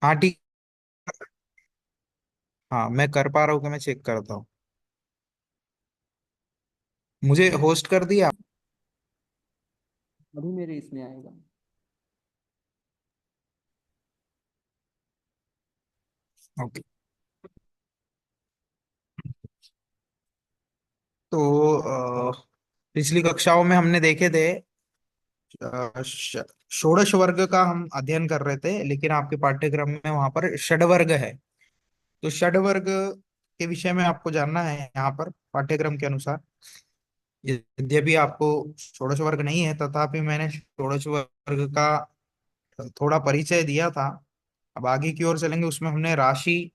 हाँ ठीक। हाँ मैं कर पा रहा हूँ कि मैं चेक करता हूँ। मुझे होस्ट कर दिया। अभी मेरे इसमें आएगा। ओके। तो पिछली कक्षाओं में हमने देखे थे षोडश वर्ग का हम अध्ययन कर रहे थे, लेकिन आपके पाठ्यक्रम में वहां पर षड वर्ग है। तो षड वर्ग के विषय में आपको जानना है यहाँ पर पाठ्यक्रम के अनुसार। यद्यपि आपको षोडश वर्ग नहीं है, तथापि मैंने षोडश वर्ग का थोड़ा परिचय दिया था। अब आगे की ओर चलेंगे, उसमें हमने राशि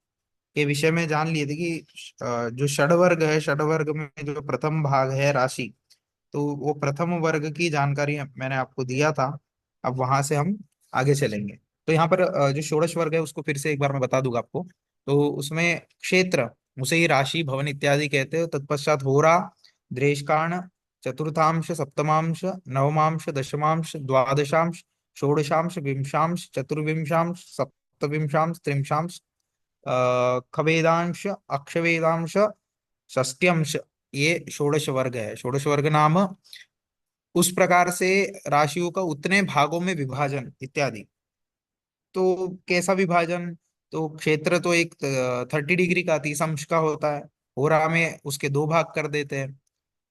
के विषय में जान लिए थे कि जो षड वर्ग है, षड वर्ग में जो प्रथम भाग है राशि, तो वो प्रथम वर्ग की जानकारी मैंने आपको दिया था। अब वहां से हम आगे चलेंगे। तो यहाँ पर जो षोडश वर्ग है उसको फिर से एक बार मैं बता दूंगा आपको। तो उसमें क्षेत्र, उसे ही राशि भवन इत्यादि कहते हैं। तत्पश्चात होरा, द्रेशकाण, चतुर्थांश, सप्तमांश, नवमांश, दशमांश, द्वादशांश, षोडशांश, विंशांश, चतुर्विंशांश, सप्तविंशांश, त्रिंशांश, खवेदांश, अक्षवेदांश, षष्ट्यंश, ये षोडश वर्ग है। षोडश वर्ग नाम उस प्रकार से राशियों का उतने भागों में विभाजन इत्यादि। तो कैसा विभाजन? तो क्षेत्र तो एक 30 डिग्री का 30 अंश का होता है। होरा में उसके दो भाग कर देते हैं,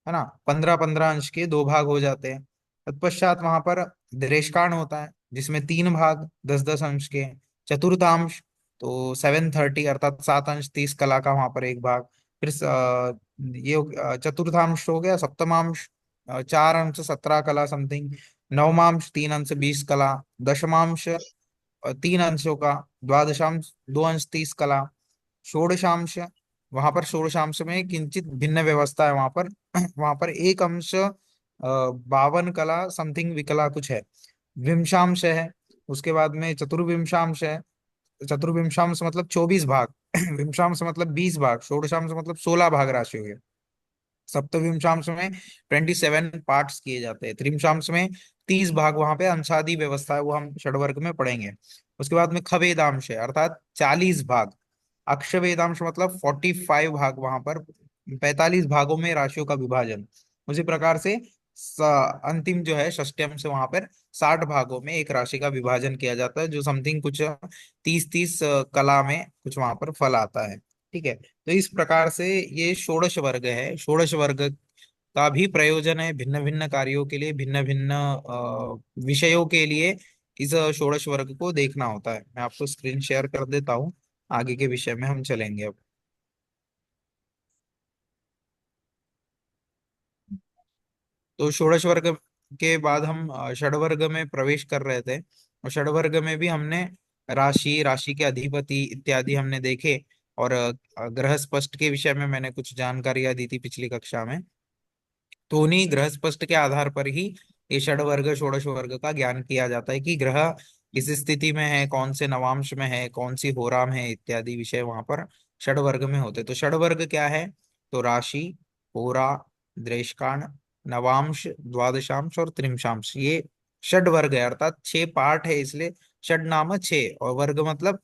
है ना, 15-15 अंश के दो भाग हो जाते हैं। तत्पश्चात वहां पर देशकांड होता है जिसमें तीन भाग 10-10 अंश के हैं। चतुर्थांश, तो 730 अर्थात 7 अंश 30 कला का वहां पर एक भाग। फिर चतुर्थांश हो गया। सप्तमांश 4 अंश 17 कला समथिंग। नवमांश 3 अंश 20 कला। दशमांश 3 अंशों का। द्वादशांश 2 अंश 30 कला। षोडशांश, वहां पर षोडशांश में किंचित भिन्न व्यवस्था है वहां पर। वहां पर 1 अंश 52 कला समथिंग विकला कुछ है। विमशांश है। उसके बाद में चतुर्विमशांश है। चतुर्विमशांश मतलब 24 भाग। विमशांश मतलब 20 भाग। षोडशांश मतलब 16 भाग राशि हो गए। सप्तविंशांश में 27 पार्ट्स किए जाते हैं। त्रिंशांश में 30 भाग, वहां पे अंशादी व्यवस्था है, वो हम षडवर्ग में पढ़ेंगे। उसके बाद में खवेदांश है अर्थात 40 भाग। अक्षवेदांश मतलब 45 भाग, वहां पर 45 भागों में राशियों का विभाजन। उसी प्रकार से अंतिम जो है षष्ट्यम से, वहां पर 60 भागों में एक राशि का विभाजन किया जाता है, जो समथिंग कुछ 30-30 कला में कुछ वहां पर फल आता है। ठीक है। तो इस प्रकार से ये षोडश वर्ग है। षोडश वर्ग का भी प्रयोजन है भिन्न भिन्न कार्यों के लिए, भिन्न भिन्न विषयों के लिए। इस षोडश वर्ग को देखना होता है। मैं आपको स्क्रीन शेयर कर देता हूँ, आगे के विषय में हम चलेंगे अब। तो षोडश वर्ग के बाद हम षडवर्ग में प्रवेश कर रहे थे, और षडवर्ग में भी हमने राशि, राशि के अधिपति इत्यादि हमने देखे। और ग्रह स्पष्ट के विषय में मैंने कुछ जानकारियां दी थी पिछली कक्षा में। तो उन्हीं ग्रह स्पष्ट के आधार पर ही ये षड वर्ग, षोडश वर्ग का ज्ञान किया जाता है कि ग्रह किस स्थिति में है, कौन से नवांश में है, कौन सी होराम है इत्यादि विषय वहां पर षड वर्ग में होते। तो षड वर्ग क्या है? तो राशि, होरा, द्रेशकांड, नवांश, द्वादशांश और त्रिंशांश, ये षड वर्ग है। अर्थात 6 पार्ट है, इसलिए षड नाम 6, और वर्ग मतलब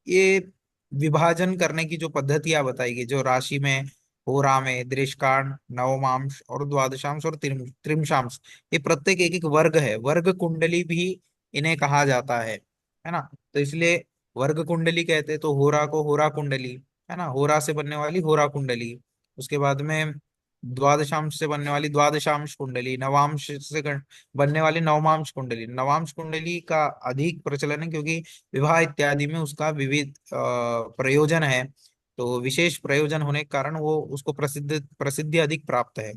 ये विभाजन करने की जो पद्धतियां बताई गई, जो राशि में, होरा में, दृष्कांड, नवमांश और द्वादशांश और त्रिंशांश, ये प्रत्येक एक एक वर्ग है। वर्ग कुंडली भी इन्हें कहा जाता है ना। तो इसलिए वर्ग कुंडली कहते हैं। तो होरा को होरा कुंडली, है ना, होरा से बनने वाली होरा कुंडली। उसके बाद में द्वादशांश से बनने वाली द्वादशांश कुंडली, नवांश से बनने वाली नवमांश कुंडली। नवांश कुंडली का अधिक प्रचलन है क्योंकि विवाह इत्यादि में उसका विविध प्रयोजन है। तो विशेष प्रयोजन होने के कारण वो उसको प्रसिद्धि अधिक प्राप्त है।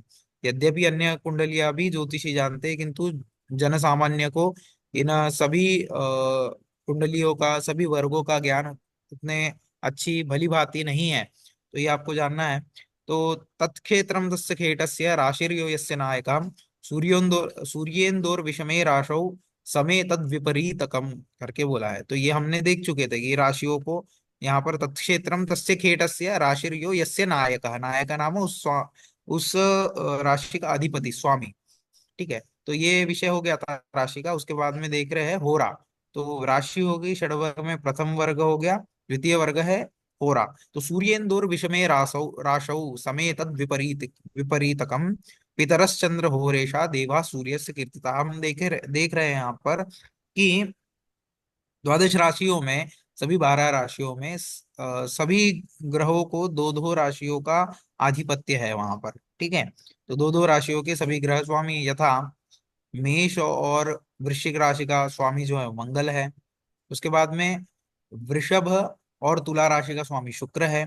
यद्यपि अन्य कुंडलियां भी ज्योतिषी जानते हैं, किंतु जन सामान्य को इन सभी कुंडलियों का, सभी वर्गों का ज्ञान उतने अच्छी भली भांति नहीं है। तो ये आपको जानना है। तो तत्क्षेत्रम तस्य खेटस्य राशिर्यो यस्य नायकम, सूर्येन्दोर विषमे राशौ समे तद विपरीतकम करके बोला है। तो ये हमने देख चुके थे कि राशियों को यहाँ पर तत्क्षेत्रम तस्य खेटस्य राशिर्यो यस्य नायक, नायक नाम उस राशि का अधिपति, स्वामी। ठीक है। तो ये विषय हो गया था राशि का। उसके बाद में देख रहे हैं होरा। तो राशि हो गई षडवर्ग में, प्रथम वर्ग हो गया, द्वितीय वर्ग है होरा। तो सूर्येन्दुर विषमे रासौ राशौ समे तद विपरीत विपरीतकम पितरश्चंद्र होरेशा देवा सूर्य से कीर्तिता। हम देख रहे हैं यहाँ पर कि द्वादश राशियों में, सभी 12 राशियों में सभी ग्रहों को दो दो राशियों का आधिपत्य है वहां पर। ठीक है, तो दो दो राशियों के सभी ग्रह स्वामी, यथा मेष और वृश्चिक राशि का स्वामी जो है मंगल है। उसके बाद में वृषभ और तुला राशि का स्वामी शुक्र है।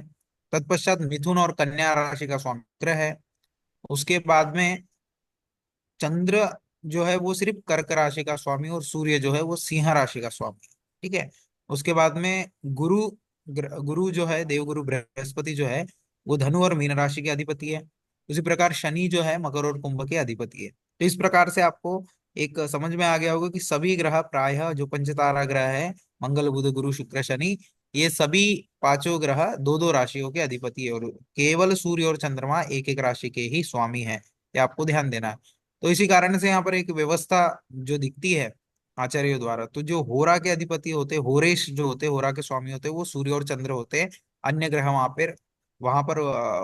तत्पश्चात मिथुन और कन्या राशि का स्वामी शुक्र है। उसके बाद में चंद्र जो है वो सिर्फ कर्क राशि का स्वामी, और सूर्य जो है वो सिंह राशि का स्वामी। ठीक है, उसके बाद में गुरु, गुरु जो है देवगुरु बृहस्पति जो है वो धनु और मीन राशि के अधिपति है। उसी प्रकार शनि जो है मकर और कुंभ के अधिपति है। तो इस प्रकार से आपको एक समझ में आ गया होगा कि सभी ग्रह प्रायः जो पंचतारा ग्रह है, मंगल बुध गुरु शुक्र शनि, ये सभी पांचों ग्रह दो दो राशियों के अधिपति है, और केवल सूर्य और चंद्रमा एक एक राशि के ही स्वामी है। ये आपको ध्यान देना है। तो इसी कारण से यहाँ पर एक व्यवस्था जो दिखती है आचार्यों द्वारा, तो जो होरा के अधिपति होते, होरेश जो होते, होरा के स्वामी होते, वो सूर्य और चंद्र होते हैं। अन्य ग्रह वहां पर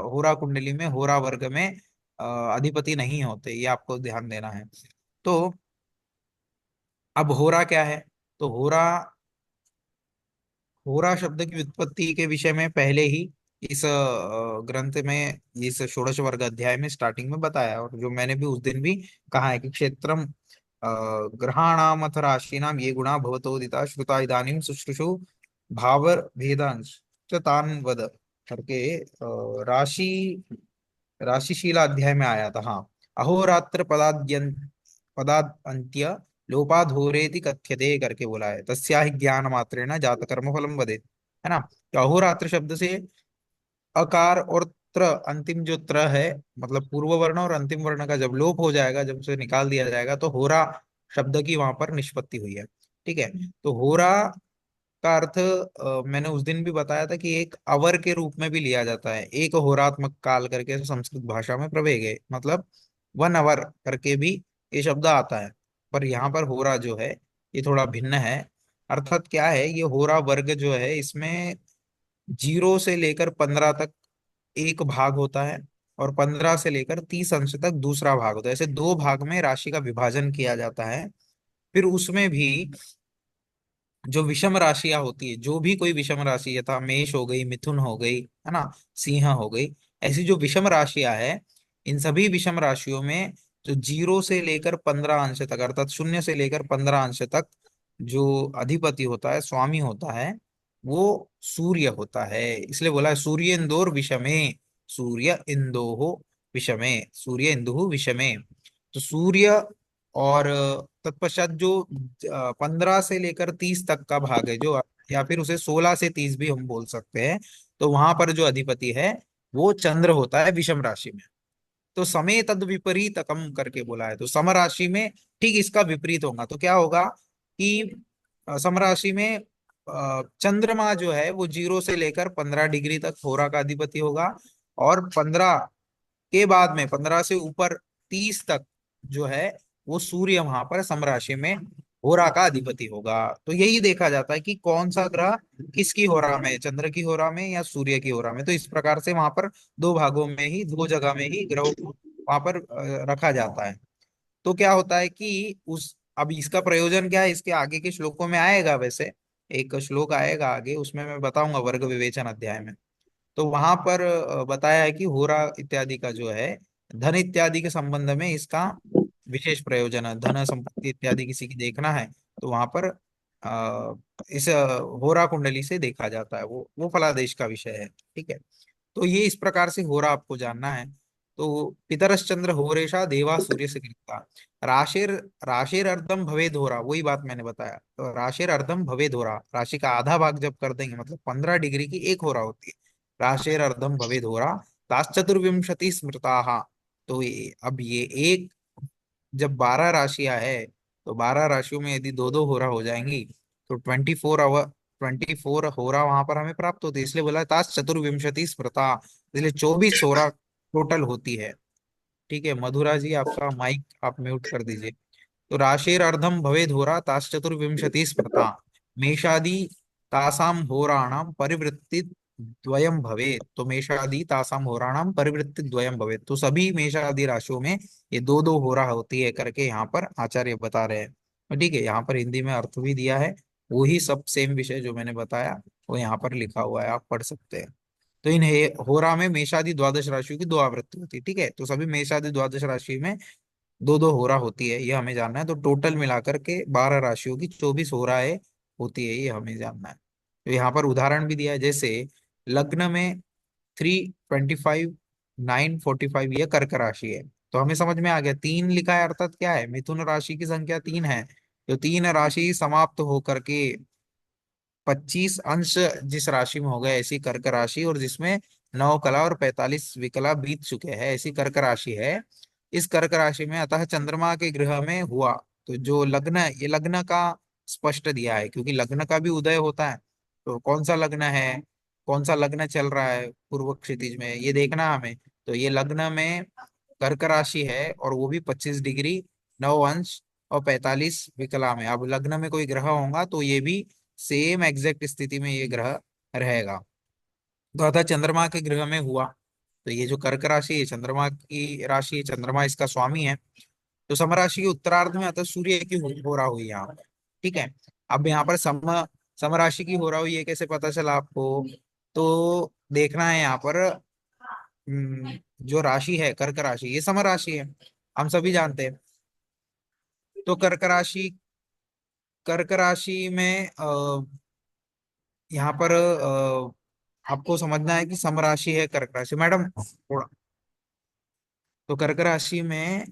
होरा कुंडली में, होरा वर्ग में अ, अधिपति नहीं होते, ये आपको ध्यान देना है। तो अब होरा क्या है? तो होरा, होरा शब्द की उत्पत्ति के विषय में पहले ही इस ग्रंथ में, इस षोडश वर्ग अध्याय में स्टार्टिंग में बताया, और जो मैंने भी उस दिन भी कहा है कि क्षेत्रम ग्रहाणामथ राशीनाम ये गुणा भवतोदिता श्रुता इदानीं शुश्रूषु भावर भेदांश च तान वद करके राशि राशिशीला अध्याय में आया था। हाँ, अहोरात्र पदाद अंत्य लोपाधोरेति कथ्यते करके बोला है, तस्या ही ज्ञान मात्रेण जात कर्म फलम वदेत, है ना। तो अहोरात्र शब्द से अकार और त्र, अंतिम जो त्र है, मतलब पूर्व वर्ण और अंतिम वर्ण का जब लोप हो जाएगा, जब उसे निकाल दिया जाएगा, तो होरा शब्द की वहां पर निष्पत्ति हुई है। ठीक है, तो होरा का अर्थ मैंने उस दिन भी बताया था कि एक अवर के रूप में भी लिया जाता है। एक होरात्मक काल करके संस्कृत भाषा में प्रवेग है, मतलब 1 आवर करके भी ये शब्द आता है। पर यहाँ पर होरा जो है ये थोड़ा भिन्न है। अर्थात क्या है, ये होरा वर्ग जो है इसमें 0 से लेकर 15 तक एक भाग होता है, और 15 से लेकर 30 अंश तक दूसरा भाग होता है। ऐसे दो भाग में राशि का विभाजन किया जाता है। फिर उसमें भी जो विषम राशियां होती है, जो भी कोई विषम राशि, यथा मेष हो गई, मिथुन हो गई, है ना, सिंह हो गई, ऐसी जो विषम राशियां है, इन सभी विषम राशियों में जो 0 से लेकर 15 अंश तक, अर्थात 0 से लेकर 15 अंश तक जो अधिपति होता है, स्वामी होता है, वो सूर्य होता है। इसलिए बोला है सूर्य इंदोर विषमे, सूर्य इंदोह विषमे, सूर्य इंदुः विषमे। तो सूर्य और तत्पश्चात जो 15 से लेकर 30 तक का भाग है जो, या फिर उसे 16 से 30 भी हम बोल सकते हैं, तो वहां पर जो अधिपति है वो चंद्र होता है विषम राशि में। तो समय तद विपरीतकम करके बोला है, तो सम राशि में ठीक इसका विपरीत होगा। तो क्या होगा कि सम राशि में चंद्रमा जो है वो 0 से लेकर 15 डिग्री तक होरा का अधिपति होगा, और 15 के बाद में, 15 से ऊपर 30 तक जो है वो सूर्य वहां पर समराशि में होरा का अधिपति होगा। तो यही देखा जाता है कि कौन सा ग्रह किसकी होरा में, चंद्र की होरा में या सूर्य की होरा में। तो इस प्रकार से वहां पर दो भागों में ही, दो जगह में ही ग्रहों को वहां पर रखा जाता है। तो क्या होता है कि उस, अब इसका प्रयोजन क्या है, इसके आगे के श्लोकों में आएगा। वैसे एक श्लोक आएगा आगे, उसमें मैं बताऊंगा वर्ग विवेचन अध्याय में। तो वहां पर बताया है कि होरा इत्यादि का जो है धन इत्यादि के संबंध में इसका विशेष प्रयोजन है। धन संपत्ति इत्यादि किसी की देखना है तो वहां पर इस होरा कुंडली से देखा जाता है, वो फलादेश का विषय है। ठीक है, तो ये इस प्रकार से होरा आपको जानना है। तो पितरश्चंद्र होरेशा देवा सूर्य से कृता राशिर राशिर अर्धम भवेद होरा, वही बात मैंने बताया। तो राशिर अर्धम भवेद होरा, राशि का आधा भाग जब कर देंगे, मतलब 15 डिग्री की एक होरा होती है, राशिर अर्धम भवेद होरा ताश्चतुर्विंशति स्मृता। तो अब ये एक, जब 12 राशियां है, तो 12 राशियों में यदि दो दो होरा हो जाएंगी, तो 24 आवर, 24 होरा वहां पर हमें प्राप्त होती है। इसलिए बोला ताश चतुर्विंशति स्मृता, इसलिए 24 होरा टोटल होती है। ठीक है, मधुरा जी आपका माइक आप म्यूट कर दीजिए। तो राशिरर्धम भवेद होरा ताश्चतुर्विंशति स्मृता मेषादि तासाम होराणाम परिवृत्ति द्वयम भवेत। तो मेषादि तासाम होराणाम परिवृत्ति द्वयम भवेत, तो सभी मेषादि राशियों में ये दो दो होरा होती है करके यहाँ पर आचार्य बता रहे हैं। तो ठीक है, यहाँ पर हिंदी में अर्थ भी दिया है, वही सब सेम विषय जो मैंने बताया वो यहाँ पर लिखा हुआ है, आप पढ़ सकते हैं। तो इन होरा में मेषादि द्वादश राशियों की दो आवृत्ति होती है। ठीक है, तो सभी मेषादि द्वादश राशि में दो दो होरा होती है, ये हमें जानना है। तो टोटल मिलाकर के 12 राशियों की 24 होराएं होती है, ये हमें जानना है। तो यहाँ पर उदाहरण भी दिया है, जैसे लग्न में 325, 945 ये कर्क राशि है। तो हमें समझ में आ गया, तीन लिखा है अर्थात क्या है, मिथुन राशि की संख्या तीन है। तो तीन राशि समाप्त होकर के 25 अंश जिस राशि में हो गए, ऐसी कर्क राशि, और जिसमें 9 कला और 45 विकला बीत चुके हैं, ऐसी कर्क राशि है। इस कर्क राशि में अतः चंद्रमा के ग्रह में हुआ, तो जो लग्न है, ये लग्न का स्पष्ट दिया है, क्योंकि लग्न का भी उदय होता है। तो कौन सा लग्न है, कौन सा लग्न चल रहा है पूर्व क्षितिज में, ये देखना है हमें। तो ये लग्न में कर्क राशि है, और वो भी 25 डिग्री 9 अंश और 45 विकला में। अब लग्न में कोई ग्रह होगा तो ये भी सेम एग्जैक्ट स्थिति में ये ग्रह रहेगा। तो अतः चंद्रमा के ग्रह में हुआ, तो ये जो कर्क राशि है चंद्रमा की राशि है, चंद्रमा इसका स्वामी है। तो समराशि के उत्तरार्ध में अतः सूर्य की हो रहा हुई यहाँ पर। ठीक है, अब यहाँ पर समराशि की हो रहा हुई, ये कैसे पता चला आपको? तो देखना है यहाँ पर, जो राशि है कर्क राशि, ये समराशि है, हम सभी जानते हैं। तो कर्क राशि में यहाँ पर आपको समझना है कि समराशि है कर्क राशि, मैडम थोड़ा। तो कर्क राशि में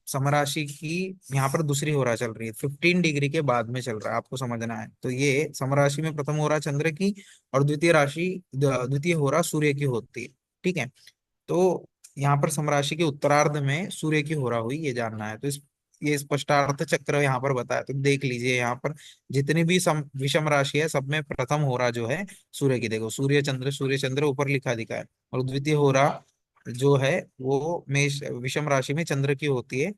समराशि की यहाँ पर दूसरी होरा चल रही है, 15 डिग्री के बाद में चल रहा है, आपको समझना है। तो ये समराशि में प्रथम होरा चंद्र की, और द्वितीय होरा सूर्य की होती है। ठीक है, तो यहाँ पर समराशि के उत्तरार्ध में सूर्य की होरा हुई, ये जानना है। तो इस ये स्पष्टार्थ चक्र यहाँ पर बताया, तो देख लीजिए यहाँ पर जितनी भी विषम राशि है सब में प्रथम होरा जो है सूर्य की, देखो सूर्य चंद्र ऊपर लिखा दिखा है, और द्वितीय होरा जो है वो मेष विषम राशि में चंद्र की होती है,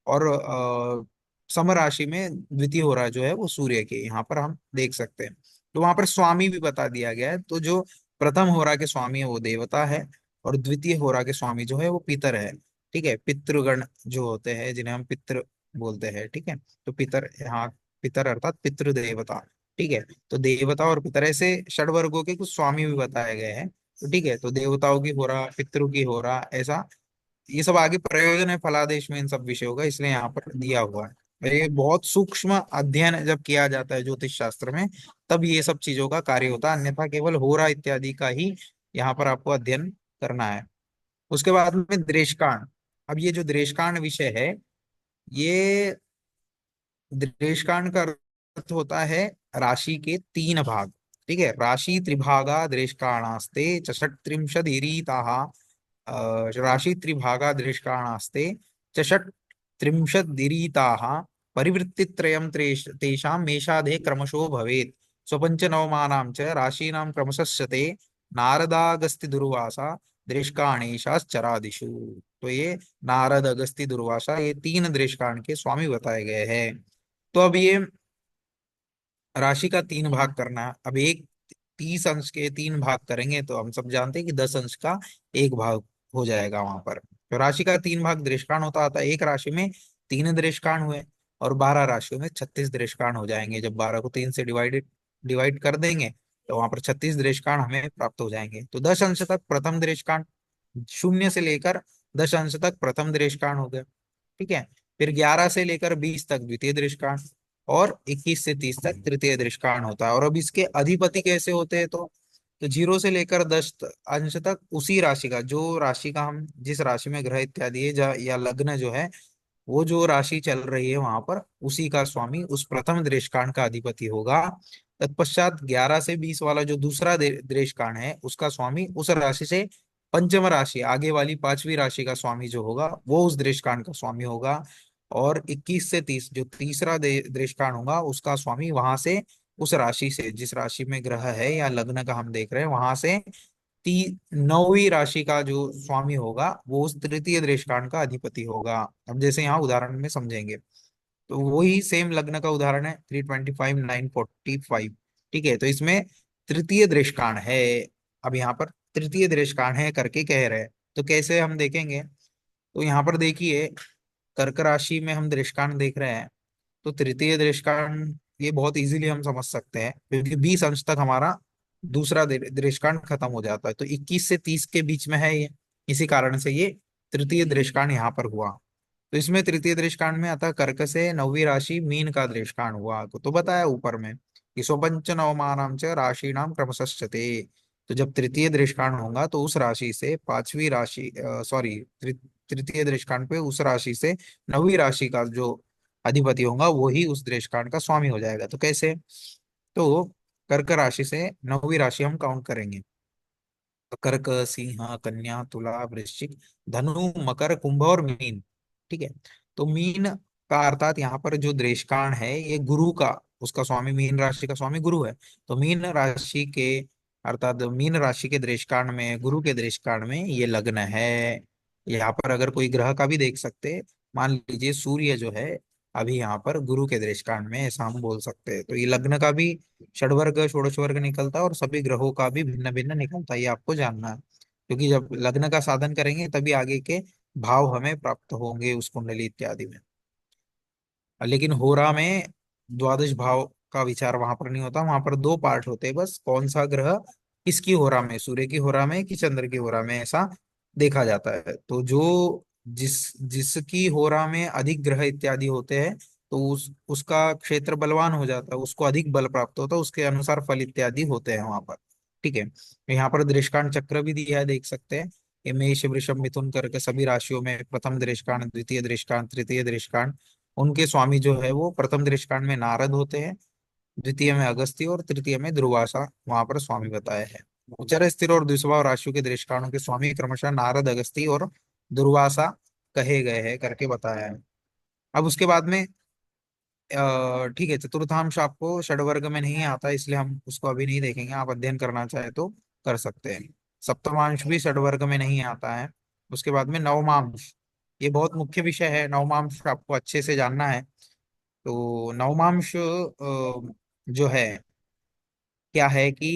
और सम राशि में द्वितीय होरा जो है वो सूर्य की, यहाँ पर हम देख सकते हैं। तो वहां पर स्वामी भी बता दिया गया है, तो जो प्रथम होरा के स्वामी है वो देवता है, और द्वितीय होरा के स्वामी जो है वो पितर है। ठीक है, पितृगण जो होते हैं जिन्हें हम पितृ बोलते हैं। ठीक है, तो पितर यहाँ, पितर अर्थात पितृदेवता। ठीक है, तो देवता और पितर ऐसे षड वर्गों के कुछ स्वामी भी बताए गए हैं। तो ठीक है, तो देवताओं की हो रहा, पितरों की हो रहा, ऐसा ये सब आगे प्रयोजन है फलादेश में इन सब विषयों का, इसलिए यहाँ पर दिया हुआ है। और ये बहुत सूक्ष्म अध्ययन जब किया जाता है ज्योतिष शास्त्र में, तब ये सब चीजों का कार्य होता है, अन्यथा केवल होरा इत्यादि का ही यहाँ पर आपको अध्ययन करना है। उसके बाद में दृष्टांत। अब ये जो दृष्टांत विषय है, ये दृष्टांत का अर्थ होता है राशि के तीन भाग। ठीक है, राशि त्रिभागा दृष्टानास्ते चषट्त्रिंशदीरिताः, राशि त्रिभागा दृष्टानास्ते चषट्त्रिंशदीरिताः परिवृत्तित्रयं तेषां मेषादे क्रमशो भवेत् स्वपंच नवमानां च राशीनां क्रमशस्य ते नारदागस्त्य दुर्वासा दृष्टानेशाश्चरादिषु। तो ये नारद अगस्त्य दुर्वासा, ये तीन दृष्टान के स्वामी बताए गए हैं। तो अब ये राशि का तीन भाग करना है। अब एक 30 अंश के तीन भाग करेंगे तो हम सब जानते हैं कि 10 अंश का एक भाग हो जाएगा वहां पर। तो राशि का तीन भाग दृष्टान होता आता है, एक राशि में तीन दृष्टान हुए, और 12 राशियों में 36 दृष्टान हो जाएंगे। जब 12 को तीन से डिवाइड कर देंगे तो वहां पर 36 दृष्टान हमें प्राप्त हो जाएंगे। तो 10 अंश तक प्रथम दृष्टान, शून्य से लेकर 10 अंश तक प्रथम दृष्टान हो गया। ठीक है, फिर 11 से लेकर 20 तक द्वितीय दृष्टांत, और 21 से 30 तक तृतीय दृष्टांत होता है। और अब इसके अधिपति कैसे होते हैं? तो 0 से लेकर 10 अंश तक उसी राशि का, जो राशि का हम जिस राशि में ग्रह इत्यादि है या लग्न जो है, वो जो राशि चल रही है वहां पर उसी का स्वामी उस प्रथम दृष्टांत का अधिपति होगा। तत्पश्चात 11 से 20 वाला जो दूसरा दृष्टांत है उसका स्वामी उस राशि से पंचम राशि आगे वाली पांचवी राशि का स्वामी जो होगा वो उस दृष्टांत का स्वामी होगा। और 21 से 30 जो तीसरा दृष्टांत होगा उसका स्वामी वहां से उस राशि से, जिस राशि में ग्रह है या लग्न का हम देख रहे हैं वहां से नौवीं राशि का जो स्वामी होगा वो उस तृतीय दृष्टांत का अधिपति होगा। अब जैसे यहाँ उदाहरण में समझेंगे। तो वही सेम लग्न का उदाहरण है 325 945। ठीक है, तो इसमें तृतीय दृष्टान है। अब यहाँ पर तृतीय दृष्टान है करके कह रहे हैं, तो कैसे हम देखेंगे? तो यहाँ पर देखिए, कर्क राशि में हम दृष्टान देख रहे हैं। तो तृतीय दृष्टान ये बहुत इजीली हम समझ सकते हैं, क्योंकि 20 अंश तक हमारा दूसरा दृष्टांत खत्म हो जाता है, तो 21 से 30 के बीच में है ये। इसी कारण से ये तृतीय दृष्टांत यहाँ पर हुआ। तो इसमें तृतीय दृष्टांत में अतः कर्क से नौवीं राशि मीन का दृष्टांत हुआ, तो बताया ऊपर में कि स्वपंच नवमानाम च राशि नाम क्रमशश्चते। तो जब तृतीय दृष्टांत होगा तो उस राशि से पांचवी राशि, सॉरी, तृतीय दृष्टांत पे उस राशि से नौवीं राशि का जो अधिपति होगा वही उस दृष्टांत का स्वामी हो जाएगा। तो कैसे? तो कर्क राशि से नौवीं राशि हम काउंट करेंगे। कर्क, सिंह, कन्या, तुला, वृश्चिक, धनु, मकर, कुंभ और मीन। ठीक है, तो मीन का अर्थात यहाँ पर जो देशकांड है ये गुरु का, उसका स्वामी मीन राशि का स्वामी गुरु है। तो मीन राशि के अर्थात मीन राशि के देशकांड में, गुरु के देशकांड में ये लग्न है। यहाँ पर अगर कोई ग्रह का भी देख सकते हैं, मान लीजिए सूर्य जो है अभी यहाँ पर गुरु के देशकांड में, ऐसा हम बोल सकते हैं। तो ये लग्न का भी षडवर्ग षोडश वर्ग निकलता है, और सभी ग्रहों का भी भिन्न भिन्न निकलता है, ये आपको जानना है। क्योंकि जब लग्न का साधन करेंगे तभी आगे के भाव हमें प्राप्त होंगे उस कुंडली इत्यादि में। लेकिन होरा में द्वादश भाव का विचार वहां पर नहीं होता, वहां पर दो पार्ट होते हैं बस, कौन सा ग्रह किसकी होरा में, सूर्य की होरा में कि चंद्र की होरा में, ऐसा देखा जाता है। तो जो जिसकी होरा में अधिक ग्रह इत्यादि होते हैं, तो उसका क्षेत्र बलवान हो जाता है, उसको अधिक बल प्राप्त होता है, उसके अनुसार फल इत्यादि होते हैं वहां पर। ठीक है, यहाँ पर दृष्टांत चक्र भी दिया है, देख सकते हैं। ये मेष वृषभ मिथुन करके सभी राशियों में प्रथम दृष्टांत, द्वितीय दृष्टांत, तृतीय दृष्टांत, उनके स्वामी जो है वो प्रथम दृष्टांत में नारद होते हैं, द्वितीय में अगस्त्य और तृतीय में दुर्वासा वहां पर स्वामी बताए हैं। उच्चर स्थिर और द्विस्वभाव राशियों के दृष्टांतों के स्वामी क्रमशः नारद, अगस्त्य और दुर्वासा कहे गए हैं करके बताया है। अब उसके बाद में ठीक है, चतुर्थांश आपको षडवर्ग में नहीं आता, इसलिए हम उसको अभी नहीं देखेंगे, आप अध्ययन करना चाहे तो कर सकते हैं। सप्तमांश भी षडवर्ग में नहीं आता है। उसके बाद में नवमांश, ये बहुत मुख्य विषय है, नवमांश आपको अच्छे से जानना है। तो नवमांश जो है, क्या है कि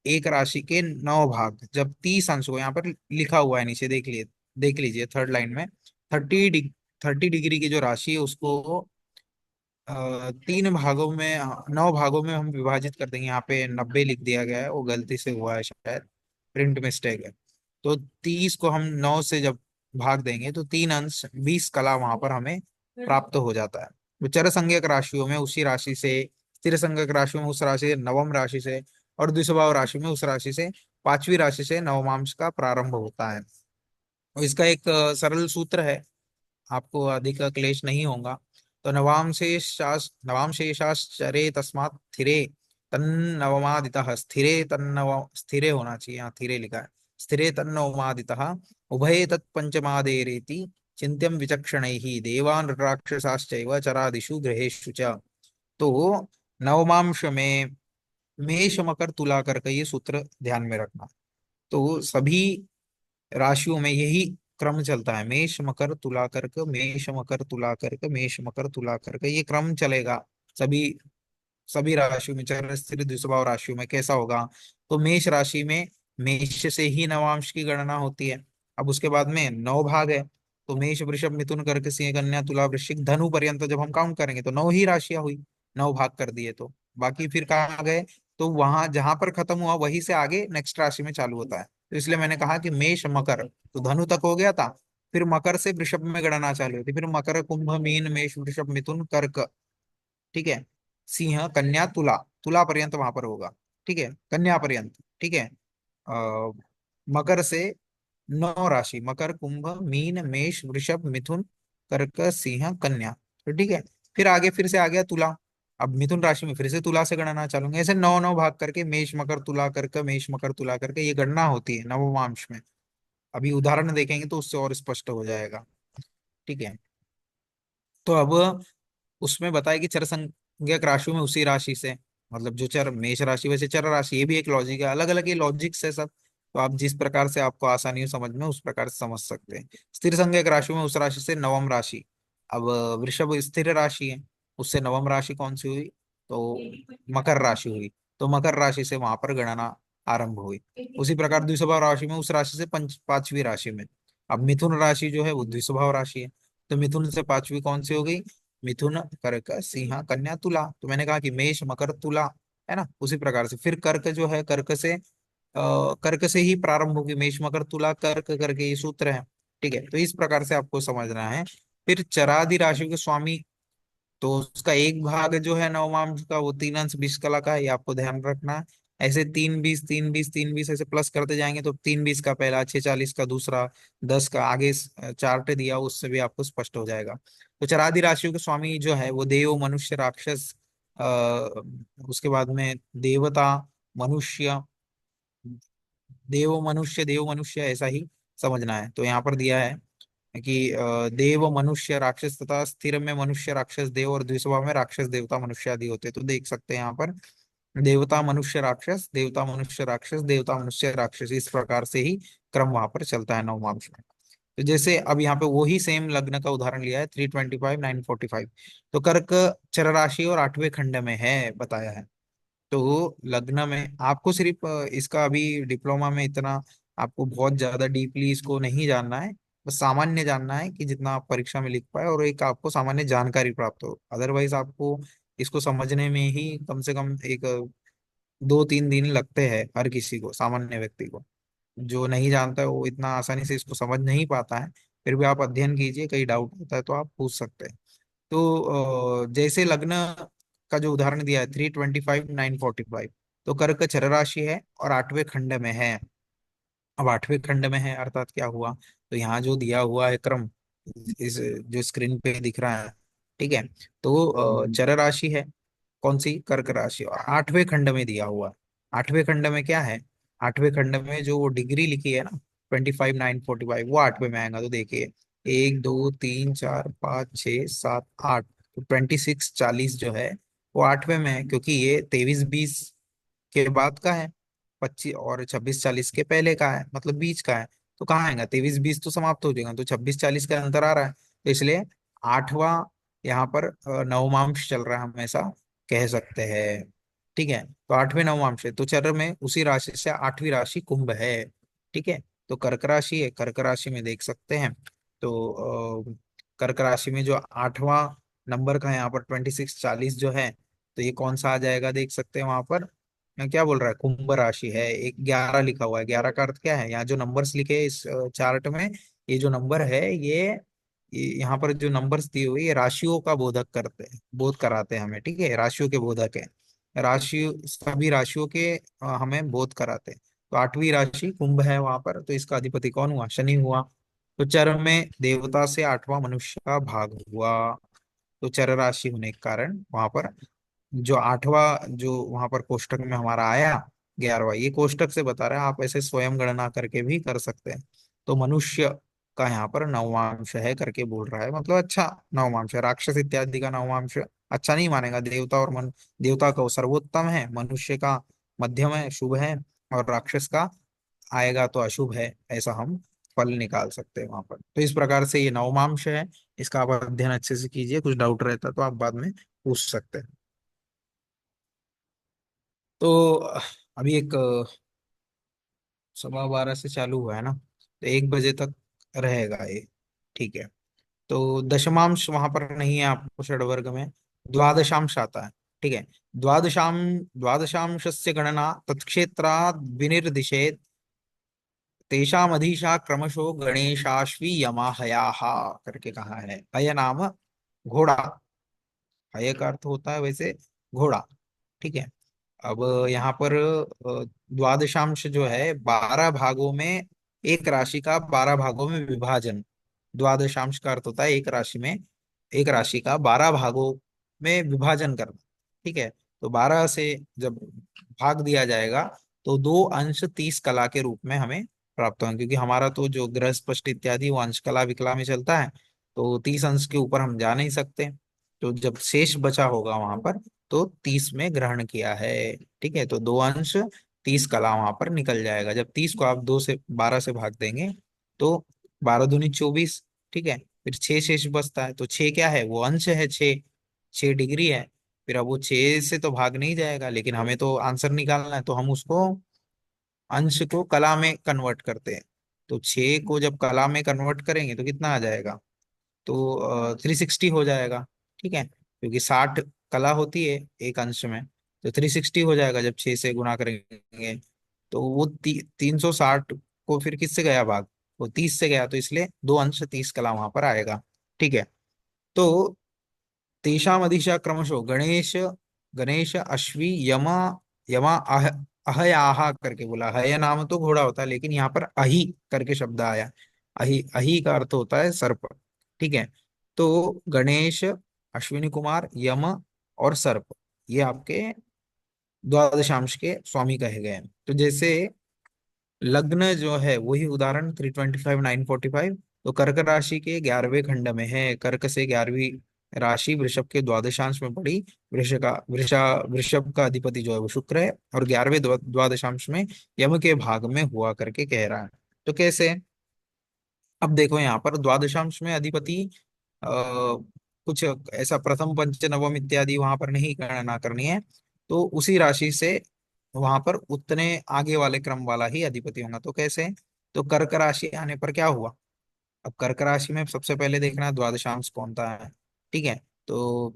एक राशि के 9 भाग, जब 30 अंश को यहाँ पर लिखा हुआ है नीचे, देख लीजिए थर्ड लाइन में, 30 डिग्री की जो राशि है उसको 3 भागों में, 9 भागों में हम विभाजित कर देंगे। यहाँ पे 90 लिख दिया गया है, वो गलती से हुआ है शायद, प्रिंट मिस्टेक है। तो 30 को हम 9 से जब भाग देंगे तो 3 अंश 20 कला वहां पर हमें प्राप्त हो जाता है। तो चर संज्ञक राशियों में उसी राशि से, स्थिर संज्ञक राशियों में उस राशि से, नवम राशि से, और द्विस्वभाव राशि में उस राशि से, पांचवी राशि से नवमांश का प्रारंभ होता है। और इसका एक सरल सूत्र है, आपको अधिक क्लेश नहीं होगा। तो नवाम शेषाश्चरे तस्मात् स्थिरे तन्नवमादितः, स्थिरे तन्नव, स्थिरे होना चाहिए, यहाँ स्थिरे लिखा है, स्थिरे तन्नवमादितः उभये तत्पंचमादेरेति चिंत्यम विचक्षणैः देवान् राक्षसाश्चैव चरादिषु ग्रहेषु च। तो नवमांश में मेष मकर तुला करके ये सूत्र ध्यान में रखना। तो सभी राशियों में यही क्रम चलता है, मेष मकर तुला कर्क, मेष मकर तुला कर्क, मेष मकर तुला कर्क, ये क्रम चलेगा सभी सभी राशियों में। चर स्थिर द्विस्वभाव राशियों में कैसा होगा? तो मेष राशि में मेष से ही नवांश की गणना होती है। अब उसके बाद में 9 भाग है, तो मेष वृषभ मिथुन कर्क सिंह कन्या तुला वृश्चिक धनु पर्यंत जब हम काउंट करेंगे तो 9 ही राशियां हुई, 9 भाग कर दिए, तो बाकी फिर कहाँ गए? तो वहां जहां पर खत्म हुआ वहीं से आगे नेक्स्ट राशि में चालू होता है। तो इसलिए मैंने कहा कि मेष मकर, तो धनु तक हो गया था, फिर मकर से वृषभ में गणना चालू होती, फिर मकर कुंभ मीन मेष वृषभ मिथुन कर्क, ठीक है, सिंह कन्या तुला, तुला पर्यंत वहां पर होगा, ठीक है, कन्या पर्यंत, ठीक है। अ, मकर से 9 राशि, मकर कुंभ मीन मेष वृषभ मिथुन कर्क सिंह कन्या, तो ठीक है। फिर आगे फिर से आ गया तुला, अब मिथुन राशि में फिर से तुला से गणना चालूंगे, ऐसे 9 9 भाग करके मेष मकर तुला करके, मेष मकर तुला करके ये गणना होती है नवमांश में। अभी उदाहरण देखेंगे तो उससे और स्पष्ट हो जाएगा। ठीक है, तो अब उसमें बताया कि चर संज्ञक राशियों में उसी राशि से, मतलब जो चर मेष राशि वैसे चर राशि, ये भी एक लॉजिक है, अलग अलग ये लॉजिक्स है सब। तो आप जिस प्रकार से आपको आसानी हो समझ में, उस प्रकार से समझ सकते हैं। स्थिर संज्ञक राशि में उस राशि से नवम राशि, अब वृषभ स्थिर राशि है, उससे नवम राशि कौन सी हुई? तो मकर राशि हुई। तो मकर राशि से वहां पर गणना आरंभ हुई। उसी प्रकार द्विस्वभाव राशि में, उस राशि से पांचवी राशि में। अब मिथुन राशि जो है वो द्विस्वभाव राशि है। तो मिथुन से पांचवी कौन सी हो गई? मिथुन, कर्क, सिंह, कन्या, तुला। तो मैंने कहा कि मेष, मकर, तुला, है ना। उसी प्रकार से फिर कर्क जो है, कर्क से ही प्रारंभ होगी। मेष, मकर, तुला, कर्क करके ये सूत्र है। ठीक है, तो इस प्रकार से आपको समझना है। फिर चरादि राशि के स्वामी, तो उसका एक भाग जो है नवमांश का, वो 3 अंश 20 कला का है, ये आपको ध्यान रखना है। ऐसे 3 20 3 20 3 20 ऐसे प्लस करते जाएंगे, तो 3 20 का पहला, 6 40 का दूसरा, 10 का आगे चार्ट दिया उससे भी आपको स्पष्ट हो जाएगा। तो चरादि राशियों के स्वामी जो है वो देव, मनुष्य, राक्षस, उसके बाद में देवता, मनुष्य, देव मनुष्य ऐसा ही समझना है। तो यहाँ पर दिया है कि देव, मनुष्य, राक्षस तथा स्थिर में मनुष्य, राक्षस, देव, और द्विस्वभाव में राक्षस, देवता, मनुष्य आदि होते हैं। तो देख सकते हैं यहाँ पर देवता, मनुष्य, राक्षस, देवता, मनुष्य, राक्षस, देवता, मनुष्य, राक्षस, इस प्रकार से ही क्रम वहां पर चलता है नवमांश में। तो जैसे अब यहाँ पे वही सेम लग्न का उदाहरण लिया है, 325 945। तो कर्क चर राशि और 8वें खंड में है बताया है। तो लग्न में आपको सिर्फ इसका अभी डिप्लोमा में इतना, आपको बहुत ज्यादा डीपली इसको नहीं जानना है। बस सामान्य जानना है कि जितना आप परीक्षा में लिख पाए, और एक आपको सामान्य जानकारी प्राप्त हो। अदरवाइज आपको इसको समझने में ही कम से कम एक 2 3 दिन लगते हैं हर किसी को, सामान्य व्यक्ति को। जो नहीं जानता है वो इतना आसानी से इसको समझ नहीं पाता है। फिर भी आप अध्ययन कीजिए, कहीं डाउट होता है तो आप पूछ सकते हैं। तो जैसे लग्न का जो उदाहरण दिया है, 325 945, तो कर्क चर राशि है और 8वें खंड में है। अब 8वें खंड में है अर्थात क्या हुआ? तो यहाँ जो दिया हुआ है क्रम, इस जो स्क्रीन पे दिख रहा है, ठीक है। तो चर राशि है, कौन सी? कर्क राशि, और 8वें खंड में दिया हुआ। 8वें खंड में क्या है? 8वें खंड में जो वो डिग्री लिखी है ना, 25 945, वो 8वें में आएगा। तो देखिए, 1 2 3 4 5 6 7 8, तो 26 40 जो है वो 8वें में है, क्योंकि ये 23 20 के बाद का है, 25 और 26 40 के पहले का है, मतलब बीच का है। तो कहाँ आएगा? 23 20 तो समाप्त हो जाएगा, तो 26 40 का अंतर आ रहा है, तो इसलिए 8वां यहाँ पर नवमांश चल रहा है, हम ऐसा कह सकते हैं। ठीक है, तो 8वें नवमांश है, तो चर में उसी राशि से 8वीं राशि कुंभ है। ठीक है, तो कर्क राशि है, कर्क राशि में देख सकते हैं। तो कर्क राशि में जो 8वां नंबर का है यहाँ पर 26 40 जो है, तो ये कौन सा आ जाएगा? देख सकते हैं वहां पर क्या बोल रहा है, कुंभ राशि है। एक 11 लिखा हुआ है, 11 का अर्थ क्या है? यहाँ जो नंबर्स लिखे हैं इस चार्ट में, ये जो नंबर है, यहाँ पर जो नंबर्स दिए हुए, ये राशियों का बोधक करते हैं, बोध कराते हैं हमें। ठीक है, राशियों के बोधक है। राशि, सभी राशियों के हमें बोध कराते हैं। तो 8वीं राशि कुंभ है वहां पर, तो इसका अधिपति कौन हुआ? शनि हुआ। तो चर में देवता से 8वां मनुष्य का भाग हुआ। तो चर राशि होने के कारण वहां पर जो 8वां जो वहां पर कोष्टक में हमारा आया, 11वां, ये कोष्टक से बता रहा है, आप ऐसे स्वयं गणना करके भी कर सकते हैं। तो मनुष्य का यहाँ पर नवमांश है करके बोल रहा है, मतलब अच्छा नवमांश है। राक्षस इत्यादि का नवमांश अच्छा नहीं मानेगा। देवता और देवता का वो सर्वोत्तम है, मनुष्य का मध्यम है, शुभ है, और राक्षस का आएगा तो अशुभ है, ऐसा हम फल निकाल सकते हैं वहां पर। तो इस प्रकार से ये नवमांश है। इसका आप अध्ययन अच्छे से कीजिए, कुछ डाउट रहता तो आप बाद में पूछ सकते हैं। तो अभी एक 12:15 से चालू हुआ है ना, तो 1 बजे तक रहेगा ये। ठीक है, तो दशमांश वहां पर नहीं है आपको षड्वर्ग में, द्वादशांश आता है। ठीक है, द्वादशांशस्य गणना तत्क्षेत्रात् विनिर्दिशेत, तेषाम अधिशा क्रमशो गणेशाश्वी यमाहयाः करके कहा है। हय नाम घोड़ा, हय का अर्थ होता है वैसे घोड़ा। ठीक है, अब यहाँ पर द्वादशांश जो है 12 भागों में, एक राशि का 12 भागों में विभाजन। द्वादशांश का अर्थ होता है एक राशि में, एक राशि का 12 भागों में विभाजन करना। ठीक है, तो 12 से जब भाग दिया जाएगा, तो 2 अंश 30 कला के रूप में हमें प्राप्त होंगे, क्योंकि हमारा तो जो ग्रह स्पष्ट इत्यादि वो अंश कला विकला में चलता है। तो 30 अंश के ऊपर हम जा नहीं सकते। तो जब शेष बचा होगा वहां पर, तो 30 में ग्रहण किया है। ठीक है, तो 2 अंश 30 कला वहां पर निकल जाएगा। जब 30 को आप 2 से 12 से भाग देंगे, तो 12 दूनी 24। ठीक है, फिर 6 शेष बचता है, तो 6 क्या है, वो अंश है, 6 डिग्री है। फिर अब वो 6 से तो भाग नहीं जाएगा, लेकिन हमें तो आंसर निकालना है, तो हम उसको अंश को कला में कन्वर्ट करते हैं। तो 6 को जब कला में कन्वर्ट करेंगे तो कितना आ जाएगा, तो 360 हो जाएगा। ठीक है, क्योंकि 60 कला होती है एक अंश में, तो 360 हो जाएगा जब 6 से गुणा करेंगे। तो वो 360 को फिर किससे गया भाग, वो 30 से गया, तो इसलिए दो अंश 30 कला वहां पर आएगा। ठीक है, तो तेषाम अधिशा क्रमशः गणेश, गणेश अश्वी यमा, यमा अहयाहा करके बोला। हय नाम तो घोड़ा होता है, लेकिन यहाँ पर अहि करके शब्द आया। अहि, अहि का अर्थ होता है सर्प। ठीक है, तो गणेश, अश्विनी कुमार, यम और सर्प, ये आपके द्वादशांश के स्वामी कहे गए हैं। तो जैसे लग्न जो है वही उदाहरण 325 945, तो कर्क राशि के 11वें खंड में है, कर्क से 11वीं राशि वृषभ के द्वादशांश में पड़ी। वृषभ का अधिपति जो है वो शुक्र है, और 11वें द्वादशांश में यम के भाग में हुआ करके कह रहा है। तो कैसे, अब देखो यहाँ पर द्वादशांश में अधिपति आ, कुछ ऐसा प्रथम पंच नवम इत्यादि वहां पर नहीं गणना करनी है, तो उसी राशि से वहां पर उतने आगे वाले क्रम वाला ही अधिपति होगा। तो कैसे, तो कर्क राशि आने पर क्या हुआ, अब कर्क राशि में सबसे पहले देखना है द्वादशांश कौन सा है। ठीक है, तो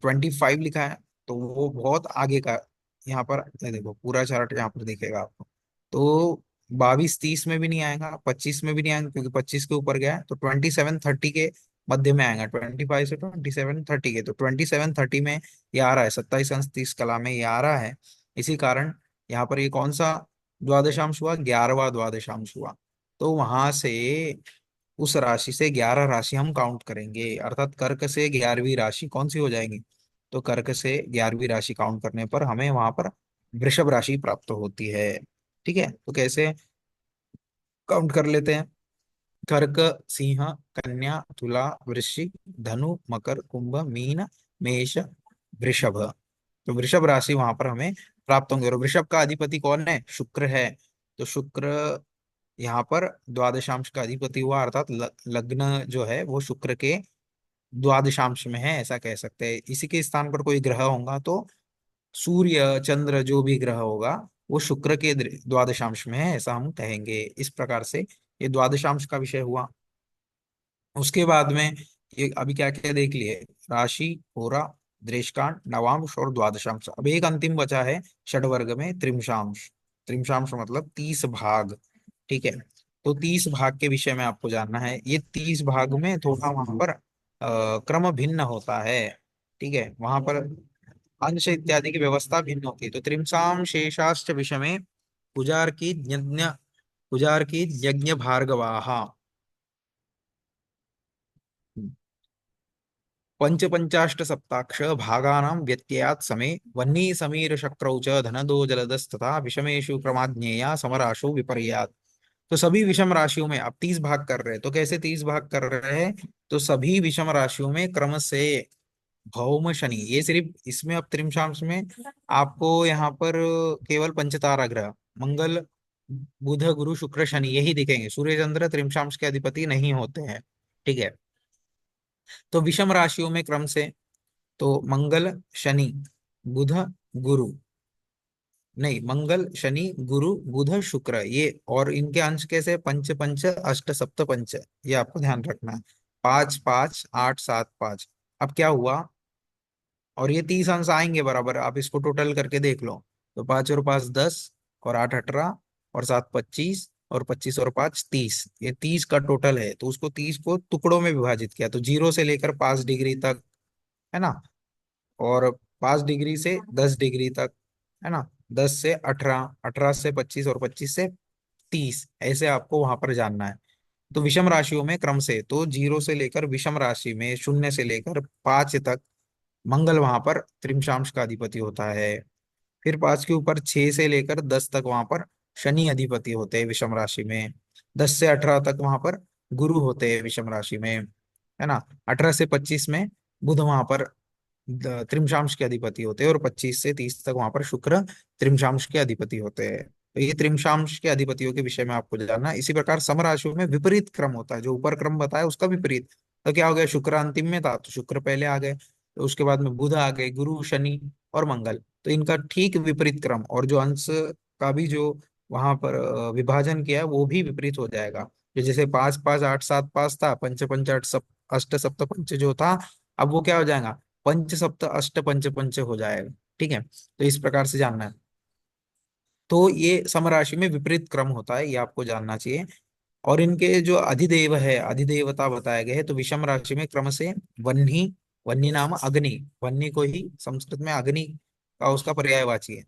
25 लिखा है, तो वो बहुत आगे का, यहाँ पर ये देखो पूरा चार्ट यहाँ पर दिखेगा आपको। तो 22 30 में भी नहीं आएगा, 25 में भी नहीं आएगा, क्योंकि 25 के ऊपर गया है, तो 27 30 के मध्य में आएगा, 25 से 27 30 के, तो 27 30 में ये आ रहा है, 27 अंश 30 कला में ये आ रहा है। इसी कारण यहाँ पर ये कौन सा द्वादशांश हुआ, 11वां द्वादशांश हुआ। तो वहां से उस राशि से 11 राशि हम काउंट करेंगे, अर्थात कर्क से 11वीं राशि कौन सी हो जाएगी, तो कर्क से 11वीं राशि काउंट करने पर हमें वहां पर वृषभ राशि प्राप्त होती है। ठीक है, तो कैसे काउंट कर लेते हैं, कर्क, सिंह, कन्या, तुला, वृश्चिक, धनु, मकर, कुंभ, मीन, मेष, वृषभ। तो वृषभ राशि वहां पर हमें प्राप्त होंगे, और वृषभ का अधिपति कौन है, शुक्र है। तो शुक्र यहाँ पर द्वादशांश का अधिपति हुआ, अर्थात लग्न जो है वो शुक्र के द्वादशांश में है, ऐसा कह सकते हैं। इसी के स्थान पर कोई ग्रह होगा तो सूर्य चंद्र जो भी ग्रह होगा वो शुक्र के द्वादशांश में है, ऐसा हम कहेंगे। इस प्रकार से ये द्वादशांश का विषय हुआ। उसके बाद में ये अभी क्या क्या देख लिए, राशि, होरा, दृष्टांत, नवांश और द्वादशांश। अब एक अंतिम बचा है षडवर्ग में त्रिंशांश। त्रिंशांश मतलब 30 भाग। ठीक है, तो 30 भाग के विषय में आपको जानना है। ये 30 भाग में थोड़ा वहां पर क्रम भिन्न होता है। ठीक है, वहां पर अंश इत्यादि की व्यवस्था भिन्न होती है। तो त्रिंशां शेषाश्च विषमे कुजार की यज्ञ भार्गवाः पंचपंचाष्ट सप्ताक्ष भागानां व्यत्ययात् समे वह्नि समीर शक्रौ च धनदो जलदस्तथा विषमेषु क्रमाज्ञेया समराशु विपर्यात्। तो सभी विषम राशियों में आप 30 भाग कर रहे हैं, तो कैसे 30 भाग कर रहे हैं, तो सभी विषम राशियों में क्रम से भौम शनि, ये सिर्फ इसमें अब त्रिंशांश में आपको यहाँ पर केवल पंचतारा ग्रह मंगल, बुध, गुरु, शुक्र, शनि यही दिखेंगे। सूर्य चंद्र त्रिंशांश के अधिपति नहीं होते हैं। ठीक है, तो विषम राशियों में क्रम से तो मंगल, शनि, बुध, गुरु, नहीं मंगल, शनि, गुरु, बुध, शुक्र, ये और इनके अंश कैसे, पंच पंच अष्ट सप्त पंच, ये आपको ध्यान रखना है। 5 5 8 7 5। अब क्या हुआ, और ये 30 अंश आएंगे बराबर, आप इसको टोटल करके देख लो। तो 5 और 5 10, और 8 18, और 7 25, और 25 और 5 30, ये 30 का टोटल है। तो उसको 30 को टुकड़ों में विभाजित किया, तो 0 से लेकर 5 डिग्री तक, है ना, और 5 डिग्री से 10 डिग्री तक, है ना, 10 से 18, 18 से 25, और 25 से 30, ऐसे आपको वहां पर जानना है। तो विषम राशियों में क्रम से तो 0 से लेकर विषम राशि में 0 से लेकर 5 तक मंगल वहां पर त्रिंशांश का अधिपति होता है। फिर 5 के ऊपर 6 से लेकर 10 तक वहां पर शनि अधिपति होते हैं विषम राशि में। 10 से 18 तक वहां पर गुरु होते हैं विषम राशि में, है ना। 18 से 25 में बुध वहां पर त्रिंशांश के अधिपति होते हैं, और 25 से 30 तक वहां पर शुक्र त्रिंशांश के अधिपति होते हैं। तो ये त्रिमशांश के अधिपतियों के विषय में आपको जानना है। इसी प्रकार समराशियों में विपरीत क्रम होता है, जो ऊपर क्रम बताया उसका विपरीत। तो क्या हो गया, शुक्र अंतिम में था तो शुक्र पहले आ गए, तो उसके बाद में बुध आ गए, गुरु शनि और मंगल, तो इनका ठीक विपरीत क्रम। और जो अंश का भी जो वहां पर विभाजन किया है वो भी विपरीत हो जाएगा। कि जैसे 5 5 8 7 5 था, पंच पंच अष्ट सप्त पंच जो था, अब वो क्या हो जाएगा, पंच सप्त अष्ट पंच पंच हो जाएगा। ठीक है, तो इस प्रकार से जानना है। तो ये समराशि में विपरीत क्रम होता है, ये आपको जानना चाहिए। और इनके जो अधिदेव है, अधिदेवता बताए गए हैं, तो विषम राशि में क्रम से वह्नि, वह्नि नाम अग्नि, वह्नि को ही संस्कृत में अग्नि का उसका पर्यायवाची है।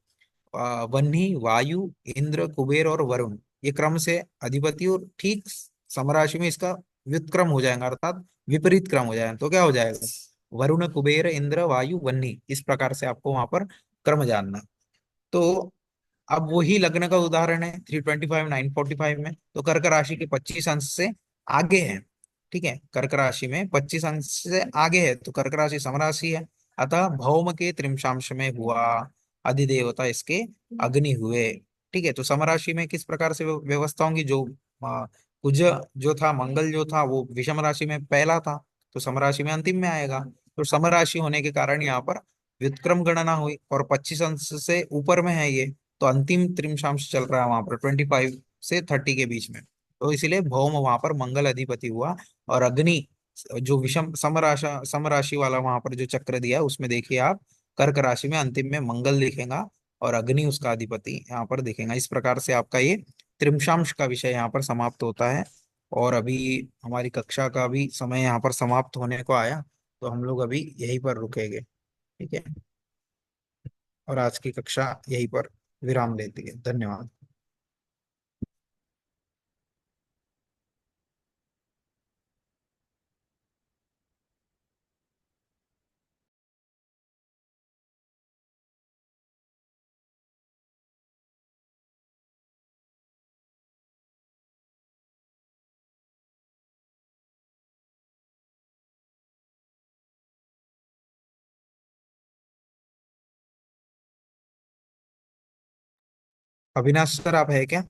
वह्नि, वायु, इंद्र, कुबेर और वरुण, ये क्रम से अधिपति, और ठीक समराशि में इसका व्युत्क्रम हो जाएगा, अर्थात विपरीत क्रम हो जाएगा। तो क्या हो जाएगा, वरुण, कुबेर, इंद्र, वायु, वह्नि, इस प्रकार से आपको वहां पर क्रम जानना है। तो अब वही लग्न का उदाहरण है 325 945 में, तो कर्क राशि के 25 अंश से आगे है। ठीक है, कर्क राशि में 25 अंश से आगे है, तो कर्क राशि समराशि है। अतः भौम के त्रिमशांश में हुआ, अधिदेवता इसके अग्नि हुए। ठीक है, तो समराशि में किस प्रकार से व्यवस्था होंगी, जो कुज जो था, मंगल जो था वो विषम राशि में पहला था, तो समराशि में अंतिम में आएगा। तो समराशि होने के कारण यहाँ पर व्युत्क्रम गणना हुई, और 25 अंश से ऊपर में है ये, तो अंतिम त्रिमशांश चल रहा है वहां पर 25 से 30 के बीच में। तो इसीलिए भौम वहां पर मंगल अधिपति हुआ। और अग्नि जो विषम समराशि वाला वहां पर जो चक्र दिया है उसमें देखिए आप, कर्क राशि में अंतिम में मंगल दिखेगा, और अग्नि उसका अधिपति यहाँ पर दिखेगा। इस प्रकार से आपका ये त्रिमशांश का विषय यहाँ पर समाप्त होता है। और अभी हमारी कक्षा का भी समय यहाँ पर समाप्त होने को आया, तो हम लोग अभी यहीं पर रुकेंगे। ठीक है, और आज की कक्षा यहीं पर विराम लेती है। धन्यवाद। अविनाश सर, आप है क्या?